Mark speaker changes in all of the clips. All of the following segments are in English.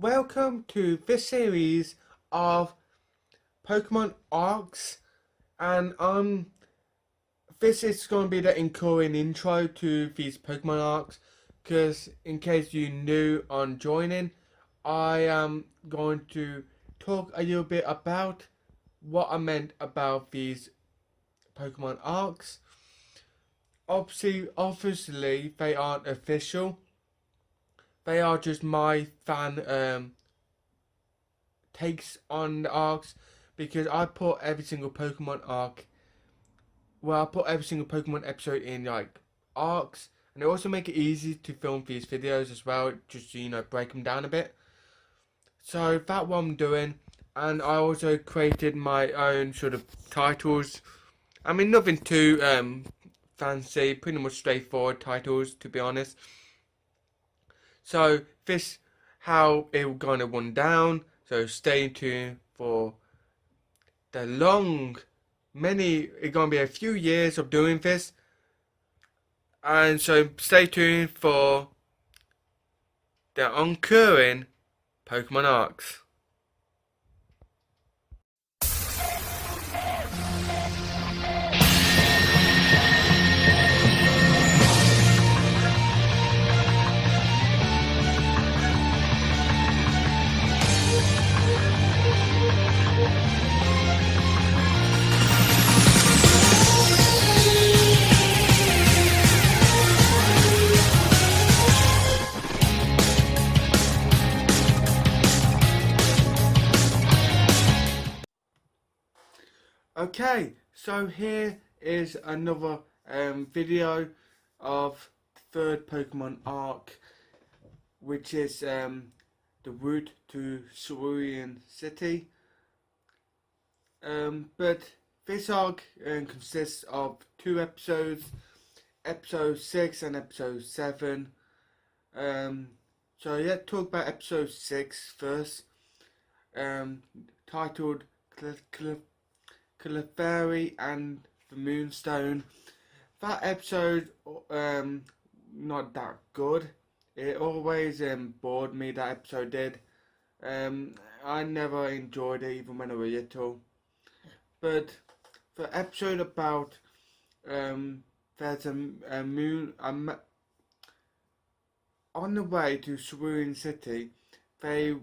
Speaker 1: welcome to this series of Pokemon arcs, and this is going to be the encouraging intro to these Pokemon arcs, because in case you new on joining, I am going to talk a little bit about what I meant about these Pokemon arcs. Obviously, they aren't official. They are just my fan takes on the arcs, because I put every single Pokemon arc. Well, I put every single Pokemon episode in like arcs, and they also make it easy to film these videos as well, just to, break them down a bit. So that's what I'm doing, and I also created my own sort of titles. I mean, nothing too fancy, pretty much straightforward titles, to be honest. So this how it will gonna run down. So stay tuned for the it's gonna be a few years of doing this, and so stay tuned for the oncurring Pokemon arcs. Okay, so here is another video of the third Pokemon arc, which is the route to Cerulean City. But this arc consists of two episodes, episode 6 and episode 7. So let's talk about episode 6 first, titled Clefairy and the Moonstone. That episode, not that good. It always bored me, that episode did. I never enjoyed it even when I was little. But the episode about there's a moon on the way to Cerulean City. They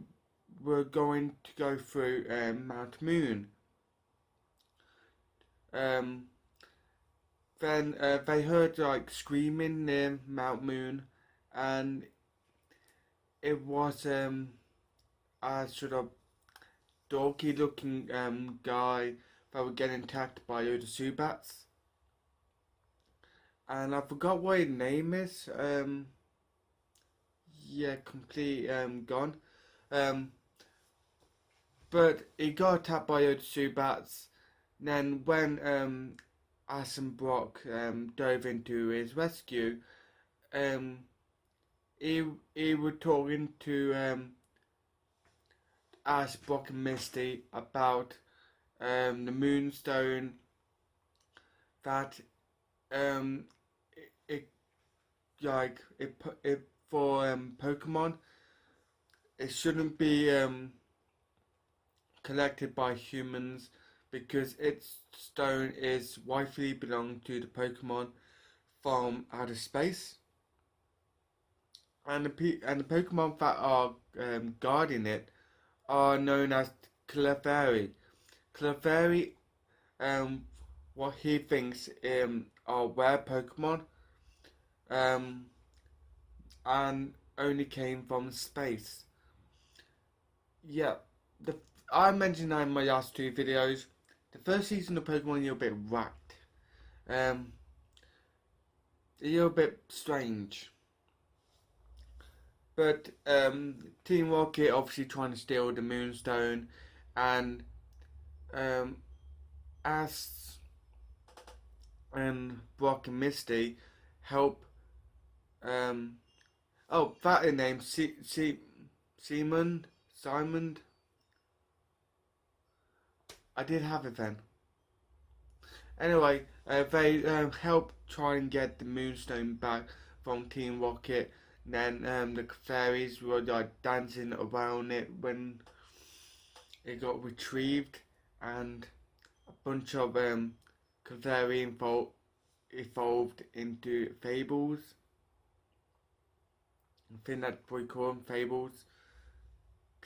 Speaker 1: were going to go through Mount Moon. Then they heard like screaming near Mount Moon, and it was a sort of dorky looking guy that was getting attacked by the Subats, and I forgot what his name is. Yeah, completely gone. But he got attacked by the Subats. Then when Ash and Brock dove into his rescue, he was talking to Ash, Brock and Misty about the Moonstone, that it for Pokemon, it shouldn't be collected by humans, because its stone is rightfully belong to the Pokemon from outer space, and the Pokemon that are guarding it are known as Clefairy. Clefairy, what he thinks are rare Pokemon, and only came from space. Yeah, I mentioned that in my last two videos. The first season of Pokemon is a bit whacked. A little bit strange. But Team Rocket obviously trying to steal the Moonstone, and Ash and Brock and Misty help. That is named Simon. I did have it then. Anyway, they help try and get the Moonstone back from Team Rocket. Then the fairies were like dancing around it when it got retrieved, and a bunch of Clefairy evolved into fables. I think that's what we call them, fables,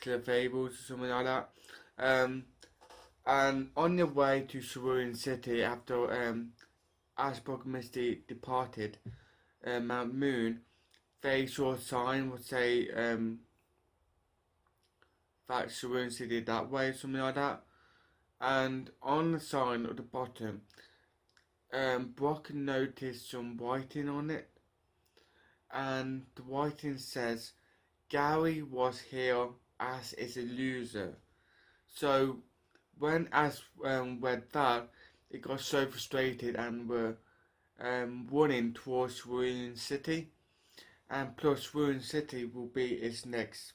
Speaker 1: Clefables or something like that. And on their way to Cerulean City after Ashbrook and Misty departed Mount Moon, they saw a sign would say that Cerulean City that way, something like that. And on the sign at the bottom, Brock noticed some writing on it, and the writing says, "Gary was here, Ash is a loser." So when Ash read that, it got so frustrated and were running towards Ruin City, and plus Ruin City will be its next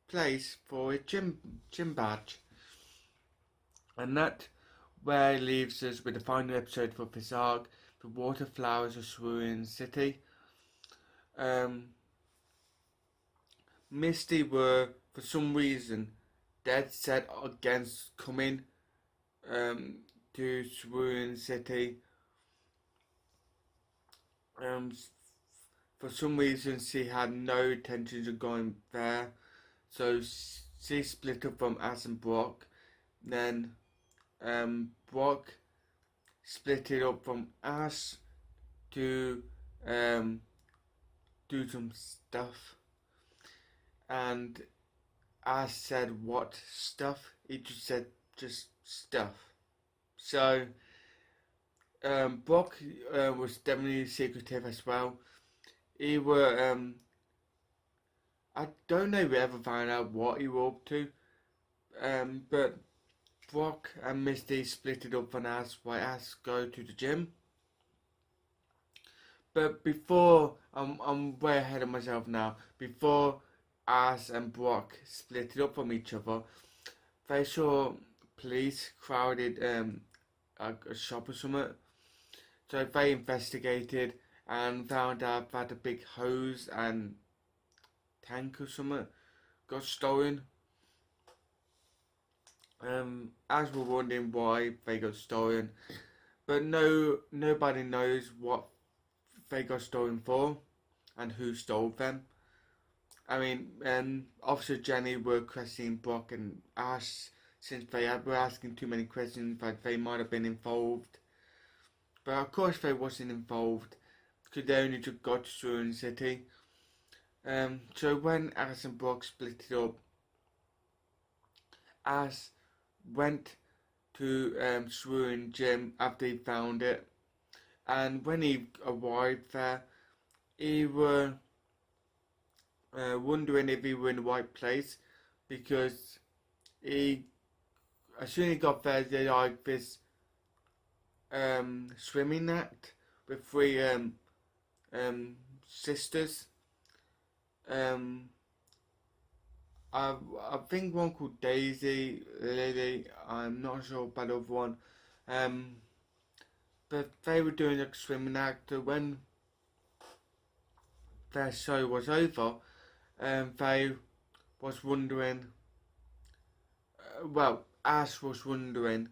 Speaker 1: place for a gym badge, and that where leaves us with the final episode for this arc, the Water Flowers of Ruin City. Misty were for some reason dead set against coming to Cerulean City. For some reason, she had no intentions of going there, so she split up from Ash and Brock. Then Brock split it up from Ash to do some stuff, and Ash said, "What stuff?" He just said, "Just stuff." So Brock was definitely secretive as well. He were I don't know if we ever found out what he were up to. But Brock and Misty split it up and asked why Ash go to the gym. But before, I'm way ahead of myself now. Before Ash and Brock split it up from each other, they saw police crowded a shop or something. So they investigated and found out that a big hose and tank or something got stolen. As we're wondering why they got stolen, but nobody knows what they got stolen for and who stole them. I mean, Officer Jenny were questioning Brock and Ash since they were asking too many questions that they might have been involved. But of course they wasn't involved because they only just got to Cerulean City. So when Ash and Brock split it up, Ash went to Cerulean Gym after he found it, and when he arrived there, he were wondering if he were in the right place, because as soon as he got there, they like this swimming act with three sisters. I think one called Daisy, Lily, I'm not sure about the other one. But they were doing a swimming act. When their show was over, they was wondering, Ash was wondering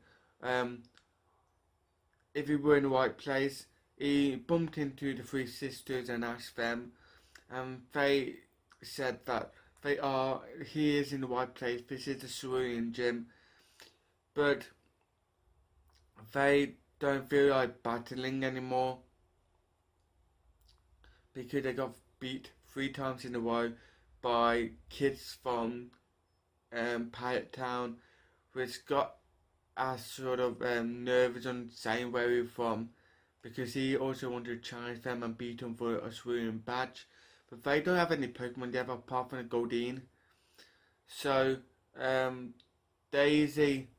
Speaker 1: if he were in the right place. He bumped into the three sisters and asked them, and they said that he is in the right place. This is the Cerulean Gym, but they don't feel like battling anymore because they got beat 3 times in a row by kids from Pirate Town, which got us sort of nervous on saying where we were from, because he also wanted to challenge them and beat them for a Cerulean badge. But they don't have any Pokemon yet apart from a Goldeen. So Daisy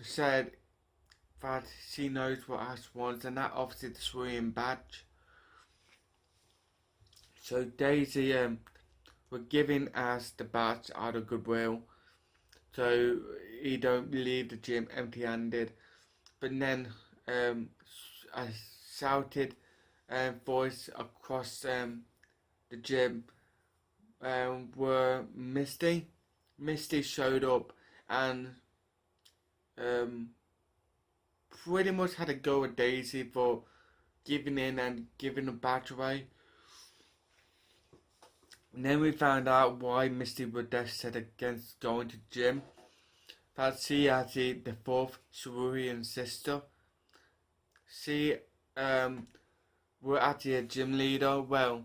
Speaker 1: said that she knows what Ash wants, and that obviously the Cerulean badge. So Daisy were giving Ash the badge out of goodwill, so he don't leave the gym empty-handed. But then a shouted voice across the gym were Misty. Misty showed up and um, pretty much had a go at Daisy for giving in and giving a badge away. And then we found out why Misty was dead set against going to the gym. That she actually the fourth Cerulean sister. She were actually a gym leader. Well,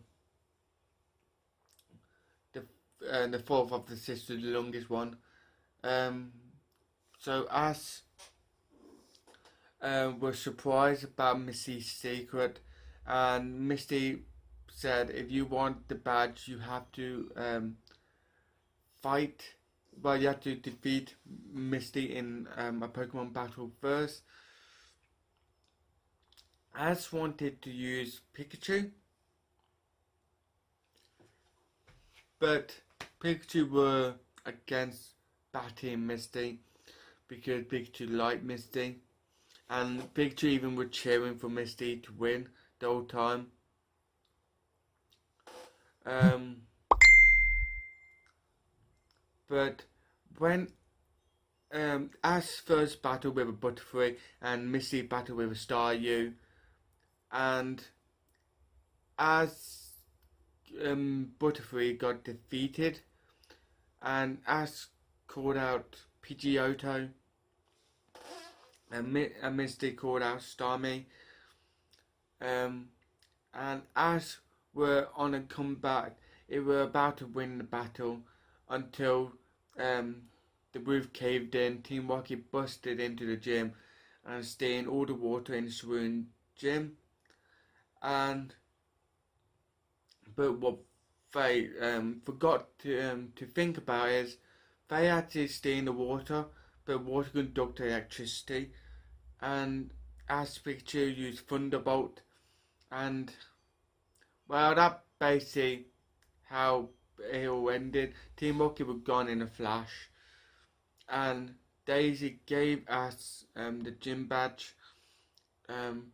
Speaker 1: the fourth of the sisters, the youngest one. So as was surprised about Misty's secret, and Misty said, "If you want the badge, you have to fight. Well, you have to defeat Misty in a Pokemon battle first." Ash wanted to use Pikachu, but Pikachu were against battling Misty because Pikachu liked Misty, and Pikachu even were cheering for Misty to win the whole time. But when Ash first battled with a Butterfree and Misty battled with a Staryu, and as Butterfree got defeated, and Ash called out Pidgeotto, and Misty called out Starmie, and Ash were on a comeback. They were about to win the battle until the roof caved in. Team Rocket busted into the gym and stained all the water in the Cerulean gym. But what they forgot to think about is they actually stained the water, but water conduct electricity, and as Pikachu used Thunderbolt, and well, that basically how it all ended. Team Rocket were gone in a flash, and Daisy gave us the gym badge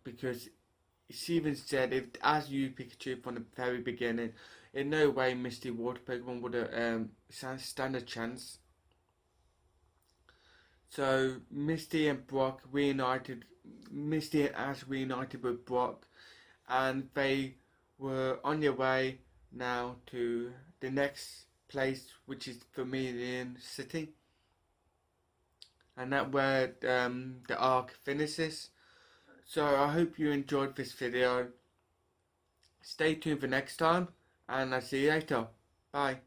Speaker 1: because she even said if as you Pikachu from the very beginning, in no way Misty Water Pokemon would stand a chance. So Misty and Brock reunited. Misty and Ash reunited with Brock, and they were on their way now to the next place, which is Cerulean City, and that's where the arc finishes. So I hope you enjoyed this video. Stay tuned for next time, and I'll see you later. Bye.